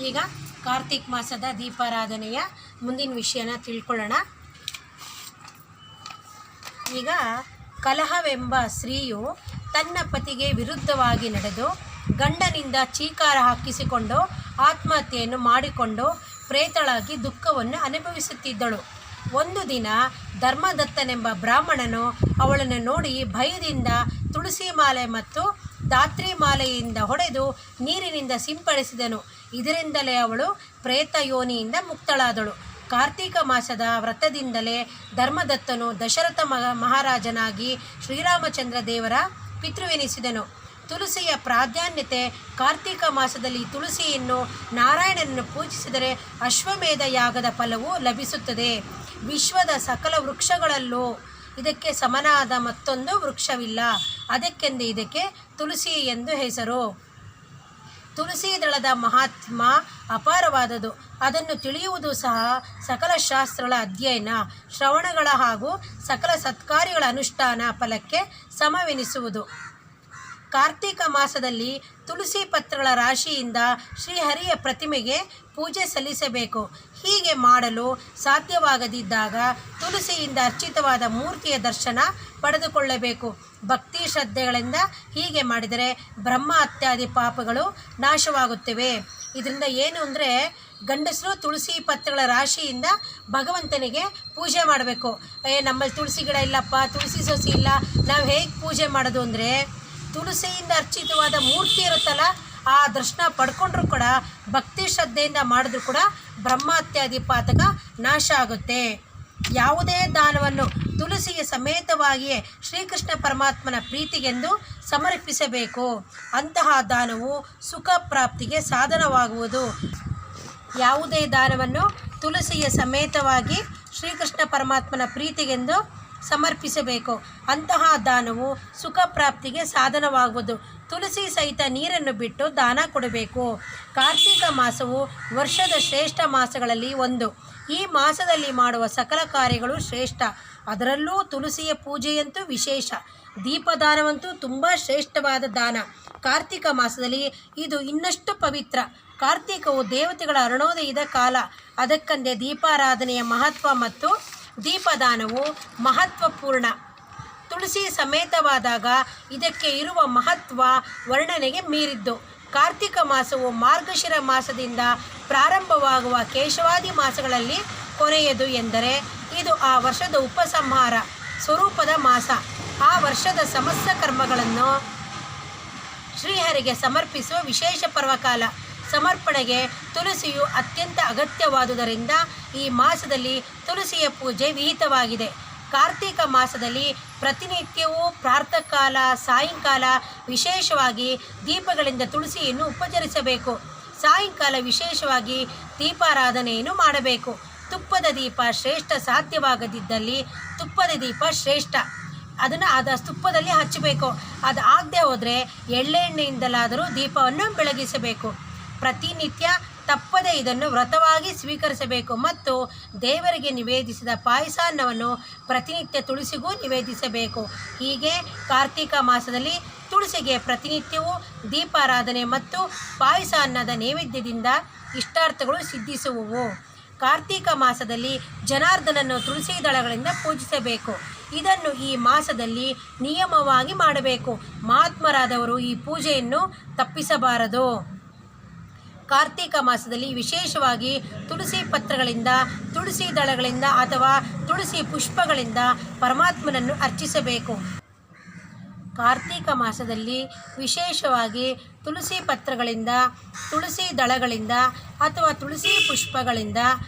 ಈಗ ಕಾರ್ತಿಕ್ ಮಾಸದ ದೀಪಾರಾಧನೆಯ ಮುಂದಿನ ವಿಷಯನ ತಿಳ್ಕೊಳ್ಳೋಣ. ಈಗ ಕಲಹವೆಂಬ ಸ್ತ್ರೀಯು ತನ್ನ ಪತಿಗೆ ವಿರುದ್ಧವಾಗಿ ನಡೆದು ಗಂಡನಿಂದ ಚೀಕಾರ ಹಾಕಿಸಿಕೊಂಡು ಆತ್ಮಹತ್ಯೆಯನ್ನು ಮಾಡಿಕೊಂಡು ಪ್ರೇತಳಾಗಿ ದುಃಖವನ್ನು ಅನುಭವಿಸುತ್ತಿದ್ದಳು. ಒಂದು ದಿನ ಧರ್ಮದತ್ತನೆಂಬ ಬ್ರಾಹ್ಮಣನು ಅವಳನ್ನು ನೋಡಿ ಭಯದಿಂದ ತುಳಸಿ ಮಾಲೆ ಮತ್ತು ಧಾತ್ರಿ ಮಾಲೆಯಿಂದ ಹೊಡೆದು ನೀರಿನಿಂದ ಸಿಂಪಡಿಸಿದನು. ಇದರಿಂದಲೇ ಅವಳು ಪ್ರೇತ ಯೋನಿಯಿಂದ ಮುಕ್ತಳಾದಳು. ಕಾರ್ತಿಕ ಮಾಸದ ವ್ರತದಿಂದಲೇ ಧರ್ಮದತ್ತನು ದಶರಥ ಮಹಾರಾಜನಾಗಿ ಶ್ರೀರಾಮಚಂದ್ರ ದೇವರ ಪಿತೃವೆನಿಸಿದನು. ತುಳಸಿಯ ಪ್ರಾಧಾನ್ಯತೆ. ಕಾರ್ತಿಕ ಮಾಸದಲ್ಲಿ ತುಳಸಿಯನ್ನು ನಾರಾಯಣನನ್ನು ಪೂಜಿಸಿದರೆ ಅಶ್ವಮೇಧ ಯಾಗದ ಫಲವು ಲಭಿಸುತ್ತದೆ. ವಿಶ್ವದ ಸಕಲ ವೃಕ್ಷಗಳಲ್ಲೂ ಇದಕ್ಕೆ ಸಮನಾದ ಮತ್ತೊಂದು ವೃಕ್ಷವಿಲ್ಲ. ಅದಕ್ಕೆಂದು ಇದಕ್ಕೆ ತುಳಸಿ ಎಂದು ಹೆಸರು. ತುಳಸಿ ದಳದ ಮಹಾತ್ಮ ಅಪಾರವಾದದು. ಅದನ್ನು ತಿಳಿಯುವುದು ಸಹ ಸಕಲ ಶಾಸ್ತ್ರಗಳ ಅಧ್ಯಯನ, ಶ್ರವಣಗಳ ಹಾಗೂ ಸಕಲ ಸತ್ಕಾರ್ಯಗಳ ಅನುಷ್ಠಾನ ಫಲಕ್ಕೆ ಸಮವೆನಿಸುವುದು. ಕಾರ್ತಿಕ ಮಾಸದಲ್ಲಿ ತುಳಸಿ ಪತ್ರಗಳ ರಾಶಿಯಿಂದ ಶ್ರೀಹರಿಯ ಪ್ರತಿಮೆಗೆ ಪೂಜೆ ಸಲ್ಲಿಸಬೇಕು. ಹೀಗೆ ಮಾಡಲು ಸಾಧ್ಯವಾಗದಿದ್ದಾಗ ತುಳಸಿಯಿಂದ ಅರ್ಚಿತವಾದ ಮೂರ್ತಿಯ ದರ್ಶನ ಪಡೆದುಕೊಳ್ಳಬೇಕು. ಭಕ್ತಿ ಶ್ರದ್ಧೆಗಳಿಂದ ಹೀಗೆ ಮಾಡಿದರೆ ಬ್ರಹ್ಮ ಹತ್ಯಾದಿ ಪಾಪಗಳು ನಾಶವಾಗುತ್ತವೆ. ಇದರಿಂದ ಏನು ಅಂದರೆ, ಗಂಡಸರು ತುಳಸಿ ಪತ್ರಗಳ ರಾಶಿಯಿಂದ ಭಗವಂತನಿಗೆ ಪೂಜೆ ಮಾಡಬೇಕು. ನಮ್ಮಲ್ಲಿ ತುಳಸಿ ಗಿಡ ಇಲ್ಲಪ್ಪ, ತುಳಸಿ ಸೊಸಿ ಇಲ್ಲ, ನಾವು ಹೇಗೆ ಪೂಜೆ ಮಾಡೋದು ಅಂದರೆ, ತುಳಸಿಯಿಂದ ಅರ್ಚಿತವಾದ ಮೂರ್ತಿ ಇರುತ್ತಲ್ಲ, ಆ ದರ್ಶನ ಪಡ್ಕೊಂಡ್ರೂ ಕೂಡ ಭಕ್ತಿ ಶ್ರದ್ಧೆಯಿಂದ ಮಾಡಿದ್ರೂ ಕೂಡ ಬ್ರಹ್ಮಹತ್ಯಾದಿ ಪಾತಕ ನಾಶ ಆಗುತ್ತೆ. ಯಾವುದೇ ದಾನವನ್ನು ತುಳಸಿಗೆ ಸಮೇತವಾಗಿಯೇ ಶ್ರೀಕೃಷ್ಣ ಪರಮಾತ್ಮನ ಪ್ರೀತಿಗೆಂದು ಸಮರ್ಪಿಸಬೇಕು. ಅಂತಹ ದಾನವು ಸುಖ ಪ್ರಾಪ್ತಿಗೆ ಸಾಧನವಾಗುವುದು. ಯಾವುದೇ ದಾನವನ್ನು ತುಳಸಿಯ ಸಮೇತವಾಗಿ ಶ್ರೀಕೃಷ್ಣ ಪರಮಾತ್ಮನ ಪ್ರೀತಿಗೆಂದು ಸಮರ್ಪಿಸಬೇಕು. ಅಂತಹ ದಾನವು ಸುಖ ಪ್ರಾಪ್ತಿಗೆ ಸಾಧನವಾಗುವುದು. ತುಳಸಿ ಸಹಿತ ನೀರನ್ನು ಬಿಟ್ಟು ದಾನ ಕೊಡಬೇಕು. ಕಾರ್ತಿಕ ಮಾಸವು ವರ್ಷದ ಶ್ರೇಷ್ಠ ಮಾಸಗಳಲ್ಲಿ ಒಂದು. ಈ ಮಾಸದಲ್ಲಿ ಮಾಡುವ ಸಕಲ ಕಾರ್ಯಗಳು ಶ್ರೇಷ್ಠ. ಅದರಲ್ಲೂ ತುಳಸಿಯ ಪೂಜೆಯಂತೂ ವಿಶೇಷ. ದೀಪದಾನವಂತೂ ತುಂಬ ಶ್ರೇಷ್ಠವಾದ ದಾನ. ಕಾರ್ತಿಕ ಮಾಸದಲ್ಲಿ ಇದು ಇನ್ನಷ್ಟು ಪವಿತ್ರ. ಕಾರ್ತಿಕವು ದೇವತೆಗಳ ಅರುಣೋದಯದ ಕಾಲ. ಅದಕ್ಕಂದೇ ದೀಪಾರಾಧನೆಯ ಮಹತ್ವ ಮತ್ತು ದೀಪದಾನವು ಮಹತ್ವಪೂರ್ಣ. ತುಳಸಿ ಸಮೇತವಾದಾಗ ಇದಕ್ಕೆ ಇರುವ ಮಹತ್ವ ವರ್ಣನೆಗೆ ಮೀರಿದ್ದು. ಕಾರ್ತಿಕ ಮಾಸವು ಮಾರ್ಗಶಿರ ಮಾಸದಿಂದ ಪ್ರಾರಂಭವಾಗುವ ಕೇಶವಾದಿ ಮಾಸಗಳಲ್ಲಿ ಕೊನೆಯದು ಎಂದರೆ ಇದು ಆ ವರ್ಷದ ಉಪಸಂಹಾರ ಸ್ವರೂಪದ ಮಾಸ. ಆ ವರ್ಷದ ಸಮಸ್ತ ಕರ್ಮಗಳನ್ನು ಶ್ರೀಹರಿಗೆ ಸಮರ್ಪಿಸುವ ವಿಶೇಷ ಪರ್ವಕಾಲ. ಸಮರ್ಪಣೆಗೆ ತುಳಸಿಯು ಅತ್ಯಂತ ಅಗತ್ಯವಾದುದರಿಂದ ಈ ಮಾಸದಲ್ಲಿ ತುಳಸಿಯ ಪೂಜೆ ವಿಹಿತವಾಗಿದೆ. ಕಾರ್ತಿಕ ಮಾಸದಲ್ಲಿ ಪ್ರತಿನಿತ್ಯವೂ ಪ್ರಾತಃಕಾಲ, ಸಾಯಂಕಾಲ ವಿಶೇಷವಾಗಿ ದೀಪಗಳಿಂದ ತುಳಸಿಯನ್ನು ಉಪಚರಿಸಬೇಕು. ಸಾಯಂಕಾಲ ವಿಶೇಷವಾಗಿ ದೀಪಾರಾಧನೆಯನ್ನು ಮಾಡಬೇಕು. ತುಪ್ಪದ ದೀಪ ಶ್ರೇಷ್ಠ. ಸಾಧ್ಯವಾಗದಿದ್ದಲ್ಲಿ ತುಪ್ಪದ ದೀಪ ಶ್ರೇಷ್ಠ. ಅದನ್ನು ತುಪ್ಪದಲ್ಲಿ ಹಚ್ಚಬೇಕು. ಅದು ಆಗದೆ ಹೋದರೆ ಎಳ್ಳೆಣ್ಣೆಯಿಂದಲಾದರೂ ದೀಪವನ್ನು ಬೆಳಗಿಸಬೇಕು. ಪ್ರತಿನಿತ್ಯ ತಪ್ಪದೆ ಇದನ್ನು ವ್ರತವಾಗಿ ಸ್ವೀಕರಿಸಬೇಕು ಮತ್ತು ದೇವರಿಗೆ ನಿವೇದಿಸಿದ ಪಾಯಸಾನ್ನವನ್ನು ಪ್ರತಿನಿತ್ಯ ತುಳಸಿಗೂ ನಿವೇದಿಸಬೇಕು. ಹೀಗೆ ಕಾರ್ತಿಕ ಮಾಸದಲ್ಲಿ ತುಳಸಿಗೆ ಪ್ರತಿನಿತ್ಯವೂ ದೀಪಾರಾಧನೆ ಮತ್ತು ಪಾಯಸಾನ್ನದ ನೈವೇದ್ಯದಿಂದ ಇಷ್ಟಾರ್ಥಗಳು ಸಿದ್ಧಿಸುವವು. ಕಾರ್ತಿಕ ಮಾಸದಲ್ಲಿ ಜನಾರ್ದನನ್ನು ತುಳಸಿ ದಳಗಳಿಂದ ಪೂಜಿಸಬೇಕು. ಇದನ್ನು ಈ ಮಾಸದಲ್ಲಿ ನಿಯಮವಾಗಿ ಮಾಡಬೇಕು. ಮಹಾತ್ಮರಾದವರು ಈ ಪೂಜೆಯನ್ನು ತಪ್ಪಿಸಬಾರದು. ಕಾರ್ತಿಕ ಮಾಸದಲ್ಲಿ ವಿಶೇಷವಾಗಿ ತುಳಸಿ ಪತ್ರಗಳಿಂದ, ತುಳಸಿ ದಳಗಳಿಂದ ಅಥವಾ ತುಳಸಿ ಪುಷ್ಪಗಳಿಂದ ಪರಮಾತ್ಮನನ್ನು ಅರ್ಚಿಸಬೇಕು. ಕಾರ್ತಿಕ ಮಾಸದಲ್ಲಿ ವಿಶೇಷವಾಗಿ ತುಳಸಿ ಪತ್ರಗಳಿಂದ, ತುಳಸಿ ದಳಗಳಿಂದ ಅಥವಾ ತುಳಸಿ ಪುಷ್ಪಗಳಿಂದ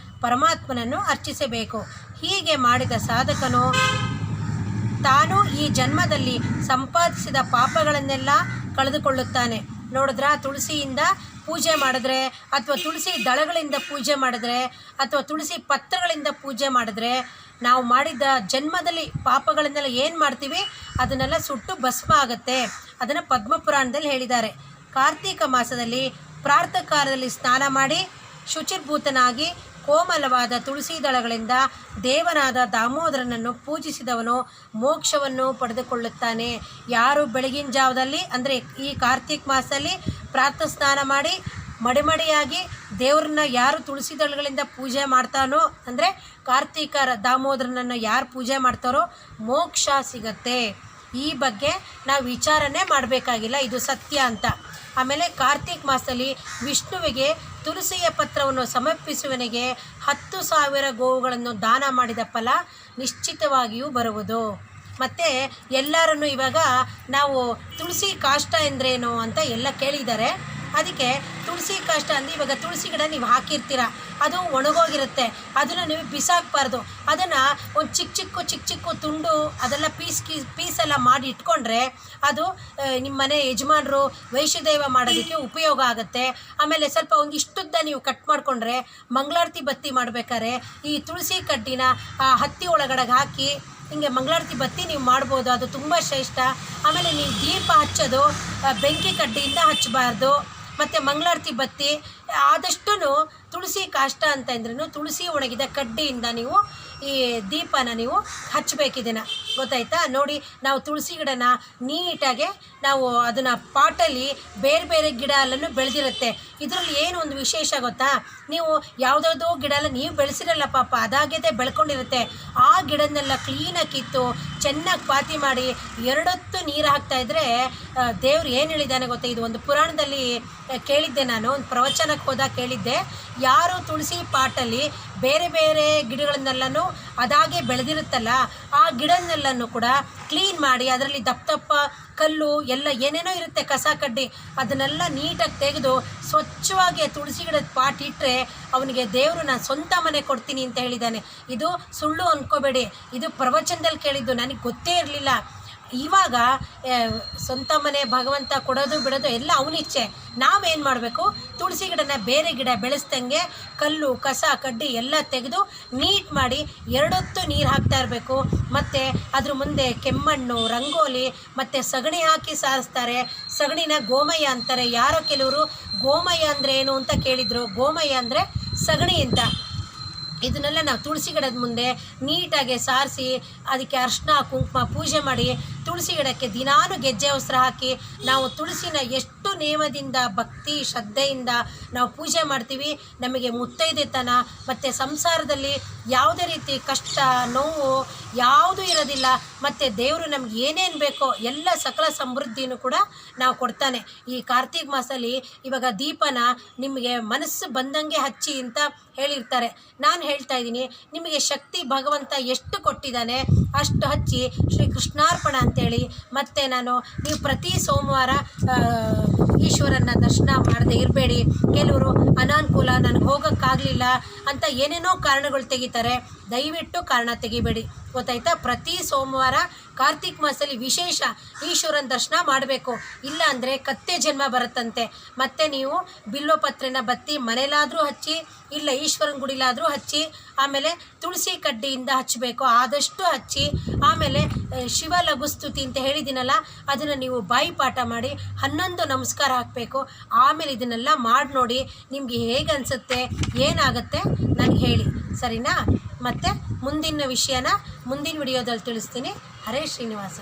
ಪರಮಾತ್ಮನನ್ನು ಅರ್ಚಿಸಬೇಕು. ಹೀಗೆ ಮಾಡಿದ ಸಾಧಕನು ತಾನು ಈ ಜನ್ಮದಲ್ಲಿ ಸಂಪಾದಿಸಿದ ಪಾಪಗಳನ್ನೆಲ್ಲ ಕಳೆದುಕೊಳ್ಳುತ್ತಾನೆ. ನೋಡಿದ್ರ, ತುಳಸಿಯಿಂದ ಪೂಜೆ ಮಾಡಿದ್ರೆ ಅಥವಾ ತುಳಸಿ ದಳಗಳಿಂದ ಪೂಜೆ ಮಾಡಿದ್ರೆ ಅಥವಾ ತುಳಸಿ ಪತ್ರಗಳಿಂದ ಪೂಜೆ ಮಾಡಿದ್ರೆ ನಾವು ಮಾಡಿದ ಜನ್ಮದಲ್ಲಿ ಪಾಪಗಳನ್ನೆಲ್ಲ ಏನು ಮಾಡ್ತೀವಿ ಅದನ್ನೆಲ್ಲ ಸುಟ್ಟು ಭಸ್ಮ ಆಗುತ್ತೆ. ಅದನ್ನು ಪದ್ಮಪುರಾಣದಲ್ಲಿ ಹೇಳಿದ್ದಾರೆ. ಕಾರ್ತಿಕ ಮಾಸದಲ್ಲಿ ಪ್ರಾತಃ ಕಾಲದಲ್ಲಿ ಸ್ನಾನ ಮಾಡಿ ಶುಚಿರ್ಭೂತನಾಗಿ ಕೋಮಲವಾದ ತುಳಸಿ ದಳಗಳಿಂದ ದೇವನಾದ ದಾಮೋದರನನ್ನು ಪೂಜಿಸಿದವನು ಮೋಕ್ಷವನ್ನು ಪಡೆದುಕೊಳ್ಳುತ್ತಾನೆ. ಯಾರು ಬೆಳಗಿನ ಜಾವದಲ್ಲಿ ಅಂದರೆ ಈ ಕಾರ್ತಿಕ ಮಾಸದಲ್ಲಿ ಪ್ರಾತಃ ಸ್ನಾನ ಮಾಡಿ ಮಡಿಮಡಿಯಾಗಿ ದೇವ್ರನ್ನ ಯಾರು ತುಳಸಿ ದಳಗಳಿಂದ ಪೂಜೆ ಮಾಡ್ತಾನೋ, ಅಂದರೆ ಕಾರ್ತಿಕ ದಾಮೋದರನನ್ನು ಯಾರು ಪೂಜೆ ಮಾಡ್ತಾರೋ ಮೋಕ್ಷ ಸಿಗತ್ತೆ. ಈ ಬಗ್ಗೆ ನಾವು ವಿಚಾರನೇ ಮಾಡಬೇಕಾಗಿಲ್ಲ, ಇದು ಸತ್ಯ ಅಂತ. ಆಮೇಲೆ ಕಾರ್ತಿಕ್ ಮಾಸದಲ್ಲಿ ವಿಷ್ಣುವಿಗೆ ತುಳಸಿಯ ಪತ್ರವನ್ನು ಸಮರ್ಪಿಸುವವನಿಗೆ 10,000 ಗೋವುಗಳನ್ನು ದಾನ ಮಾಡಿದ ಫಲ ನಿಶ್ಚಿತವಾಗಿಯೂ ಬರುವುದು. ಮತ್ತು ಎಲ್ಲರನ್ನು ಇವಾಗ ನಾವು ತುಳಸಿ ಕಾಷ್ಟ ಎಂದ್ರೇನು ಅಂತ ಎಲ್ಲ ಕೇಳಿದ್ದಾರೆ. ಅದಕ್ಕೆ ತುಳಸಿ ಕಾಷ್ಟ ಅಂದರೆ ಇವಾಗ ತುಳಸಿ ಗಿಡ ನೀವು ಹಾಕಿರ್ತೀರ, ಅದು ಒಣಗೋಗಿರುತ್ತೆ, ಅದನ್ನು ನೀವು ಬಿಸಾಕಬಾರ್ದು. ಅದನ್ನು ಒಂದು ಚಿಕ್ಕ ಚಿಕ್ಕ ತುಂಡು ಅದೆಲ್ಲ ಪೀಸೆಲ್ಲ ಮಾಡಿ ಇಟ್ಕೊಂಡ್ರೆ ಅದು ನಿಮ್ಮ ಮನೆ ಯಜಮಾನರು ವೈಶ್ಯದೇವ ಮಾಡೋದಕ್ಕೆ ಉಪಯೋಗ ಆಗುತ್ತೆ. ಆಮೇಲೆ ಸ್ವಲ್ಪ ಒಂದಿಷ್ಟುದ್ದ ನೀವು ಕಟ್ ಮಾಡಿಕೊಂಡ್ರೆ ಮಂಗಳಾರತಿ ಬತ್ತಿ ಮಾಡಬೇಕಾದ್ರೆ ಈ ತುಳಸಿ ಕಡ್ಡಿನ ಆ ಹತ್ತಿ ಒಳಗಡೆ ಹಾಕಿ ಹಿಂಗೆ ಮಂಗಳಾರತಿ ಬತ್ತಿ ನೀವು ಮಾಡ್ಬೋದು, ಅದು ತುಂಬ ಶ್ರೇಷ್ಠ. ಆಮೇಲೆ ನೀವು ದೀಪ ಹಚ್ಚೋದು ಬೆಂಕಿ ಕಡ್ಡಿಯಿಂದ ಹಚ್ಚಬಾರ್ದು. ಮತ್ತು ಮಂಗಳಾರತಿ ಬತ್ತಿ ಆದಷ್ಟು ತುಳಸಿ ಕಾಷ್ಟ ಅಂತ ಅಂದ್ರೂ ತುಳಸಿ ಒಣಗಿದ ಕಡ್ಡಿಯಿಂದ ನೀವು ಈ ದೀಪನ ನೀವು ಹಚ್ಚಬೇಕಿದನ್ನು, ಗೊತ್ತಾಯ್ತಾ? ನೋಡಿ, ನಾವು ತುಳಸಿ ಗಿಡನ ನೀಟಾಗೆ ನಾವು ಅದನ್ನು ಪಾಟಲ್ಲಿ ಬೇರೆ ಬೇರೆ ಗಿಡ ಎಲ್ಲನೂ ಬೆಳೆದಿರುತ್ತೆ. ಇದರಲ್ಲಿ ಏನು ಒಂದು ವಿಶೇಷ ಗೊತ್ತಾ? ನೀವು ಯಾವುದಾವುದೋ ಗಿಡ ಎಲ್ಲ ನೀವು ಬೆಳೆಸಿರಲ್ಲ ಪಾಪ, ಅದಾಗದೇ ಬೆಳ್ಕೊಂಡಿರುತ್ತೆ. ಆ ಗಿಡನೆಲ್ಲ ಕ್ಲೀನಾಗಿ ಕಿತ್ತು ಚೆನ್ನಾಗಿ ಪಾತಿ ಮಾಡಿ 2 ಹೊತ್ತು ನೀರು ಹಾಕ್ತಾಯಿದ್ರೆ ದೇವ್ರು ಏನು ಹೇಳಿದ್ದಾನೆ ಗೊತ್ತಾ? ಇದು ಒಂದು ಪುರಾಣದಲ್ಲಿ ಕೇಳಿದ್ದೆ, ನಾನು ಒಂದು ಪ್ರವಚನಕ್ಕೆ ಹೋದಾಗ ಕೇಳಿದ್ದೆ. ಯಾರು ತುಳಸಿ ಪಾಟಲ್ಲಿ ಬೇರೆ ಬೇರೆ ಗಿಡಗಳನ್ನೆಲ್ಲನೂ ಅದಾಗೆ ಬೆಳೆದಿರುತ್ತಲ್ಲ, ಆ ಗಿಡನೆಲ್ಲನೂ ಕೂಡ ಕ್ಲೀನ್ ಮಾಡಿ ಅದರಲ್ಲಿ ದಪ್ಪ ಕಲ್ಲು ಎಲ್ಲ ಏನೇನೋ ಇರುತ್ತೆ, ಕಸ ಕಡ್ಡಿ, ಅದನ್ನೆಲ್ಲ ನೀಟಾಗಿ ತೆಗೆದು ಸ್ವಚ್ಛವಾಗಿ ತುಳಸಿ ಗಿಡದ ಪಾಟ್ ಇಟ್ಟರೆ ಅವನಿಗೆ ದೇವರು ನಾನು ಸ್ವಂತ ಮನೆ ಕೊಡ್ತೀನಿ ಅಂತ ಹೇಳಿದ್ದಾನೆ. ಇದು ಸುಳ್ಳು ಅಂದ್ಕೋಬೇಡಿ, ಇದು ಪ್ರವಚನದಲ್ಲಿ ಕೇಳಿದ್ದು, ನನಗೆ ಗೊತ್ತೇ ಇರಲಿಲ್ಲ. ಇವಾಗ ಸ್ವಂತ ಮನೆ ಭಗವಂತ ಕೊಡೋದು ಬಿಡೋದು ಎಲ್ಲ ಅವನಿಚ್ಛೆ. ನಾವೇನು ಮಾಡಬೇಕು? ತುಳಸಿ ಗಿಡನ ಬೇರೆ ಗಿಡ ಬೆಳೆಸ್ದಂಗೆ ಕಲ್ಲು ಕಸ ಕಡ್ಡಿ ಎಲ್ಲ ತೆಗೆದು ನೀಟ್ ಮಾಡಿ 2 ಹೊತ್ತು ನೀರು ಹಾಕ್ತಾ ಇರಬೇಕು. ಮತ್ತು ಅದ್ರ ಮುಂದೆ ಕೆಮ್ಮಣ್ಣು, ರಂಗೋಲಿ ಮತ್ತು ಸಗಣಿ ಹಾಕಿ ಸಾರಿಸ್ತಾರೆ. ಸಗಣಿನ ಗೋಮಯ ಅಂತಾರೆ. ಯಾರೋ ಕೆಲವರು ಗೋಮಯ ಅಂದರೆ ಏನು ಅಂತ ಕೇಳಿದರು. ಗೋಮಯ ಅಂದರೆ ಸಗಣಿ ಅಂತ. ಇದನ್ನೆಲ್ಲ ನಾವು ತುಳಸಿ ಗಿಡದ ಮುಂದೆ ನೀಟಾಗಿ ಸಾರಿಸಿ ಅದಕ್ಕೆ ಅರ್ಶಿನ ಕುಂಕುಮ ಪೂಜೆ ಮಾಡಿ ತುಳಸಿ ಗಿಡಕ್ಕೆ ದಿನಾನು ಗೆಜ್ಜೆ ವಸ್ತ್ರ ಹಾಕಿ ನಾವು ತುಳಸಿನ ಎಷ್ಟು ನೇಮದಿಂದ ಭಕ್ತಿ ಶ್ರದ್ಧೆಯಿಂದ ನಾವು ಪೂಜೆ ಮಾಡ್ತೀವಿ. ನಮಗೆ ಮುತ್ತೈದೆತನ ಮತ್ತು ಸಂಸಾರದಲ್ಲಿ ಯಾವುದೇ ರೀತಿ ಕಷ್ಟ ನೋವು ಯಾವುದೂ ಇರೋದಿಲ್ಲ. ಮತ್ತು ದೇವರು ನಮ್ಗೆ ಏನೇನು ಬೇಕೋ ಎಲ್ಲ ಸಕಲ ಸಮೃದ್ಧಿನೂ ಕೂಡ ನಾವು ಕೊಡ್ತಾನೆ. ಈ ಕಾರ್ತಿಕ ಮಾಸದಲ್ಲಿ ಇವಾಗ ದೀಪನ ನಿಮಗೆ ಮನಸ್ಸು ಬಂದಂಗೆ ಹಚ್ಚಿ ಅಂತ ಹೇಳಿರ್ತಾರೆ. ನಾನು ಹೇಳ್ತಾ ಇದ್ದೀನಿ, ನಿಮಗೆ ಶಕ್ತಿ ಭಗವಂತ ಎಷ್ಟು ಕೊಟ್ಟಿದ್ದಾನೆ ಅಷ್ಟು ಹಚ್ಚಿ ಶ್ರೀ ಕೃಷ್ಣಾರ್ಪಣ ಅಂತೇಳಿ. ಮತ್ತು ನೀವು ಪ್ರತಿ ಸೋಮವಾರ ಈಶ್ವರನ ದರ್ಶನ ಮಾಡದೆ ಇರಬೇಡಿ. ಕೆಲವರು ಅನಾನುಕೂಲ, ನನಗೆ ಹೋಗೋಕ್ಕಾಗಲಿಲ್ಲ ಅಂತ ಏನೇನೋ ಕಾರಣಗಳು ತೆಗಿತಾರೆ. ದಯವಿಟ್ಟು ಕಾರಣ ತೆಗಿಬೇಡಿ, ಗೊತ್ತಾಯ್ತಾ? ಪ್ರತಿ ಸೋಮವಾರ ಕಾರ್ತಿಕ್ ಮಾಸದಲ್ಲಿ ವಿಶೇಷ ಈಶ್ವರನ ದರ್ಶನ ಮಾಡಬೇಕು. ಇಲ್ಲ ಅಂದರೆ ಕತ್ತೆ ಜನ್ಮ ಬರುತ್ತಂತೆ. ಮತ್ತು ನೀವು ಬಿಲ್ವಪತ್ರೆನ ಬತ್ತಿ ಮನೇಲಾದರೂ ಹಚ್ಚಿ, ಇಲ್ಲ ಈಶ್ವರನ ಗುಡಿಲಾದರೂ ಹಚ್ಚಿ, ಆಮೇಲೆ ತುಳಸಿ ಕಡ್ಡಿಯಿಂದ ಹಚ್ಚಬೇಕು, ಆದಷ್ಟು ಹಚ್ಚಿ. ಆಮೇಲೆ ಶಿವ ಲಘುಸ್ತುತಿ ಅಂತ ಹೇಳಿದ್ದೀನಲ್ಲ, ಅದನ್ನು ನೀವು ಬಾಯಿ ಪಾಠ ಮಾಡಿ 11 ನಮಸ್ಕಾರ ಹಾಕಬೇಕು. ಆಮೇಲೆ ಇದನ್ನೆಲ್ಲ ಮಾಡಿ ನೋಡಿ, ನಿಮಗೆ ಹೇಗೆ ಅನಿಸುತ್ತೆ, ಏನಾಗುತ್ತೆ ನನಗೆ ಹೇಳಿ, ಸರಿನಾ? ಮತ್ತು ಮುಂದಿನ ವಿಷಯನ ಮುಂದಿನ ವಿಡಿಯೋದಲ್ಲಿ ತಿಳಿಸ್ತೀನಿ. ಹರೇ ಶ್ರೀನಿವಾಸ.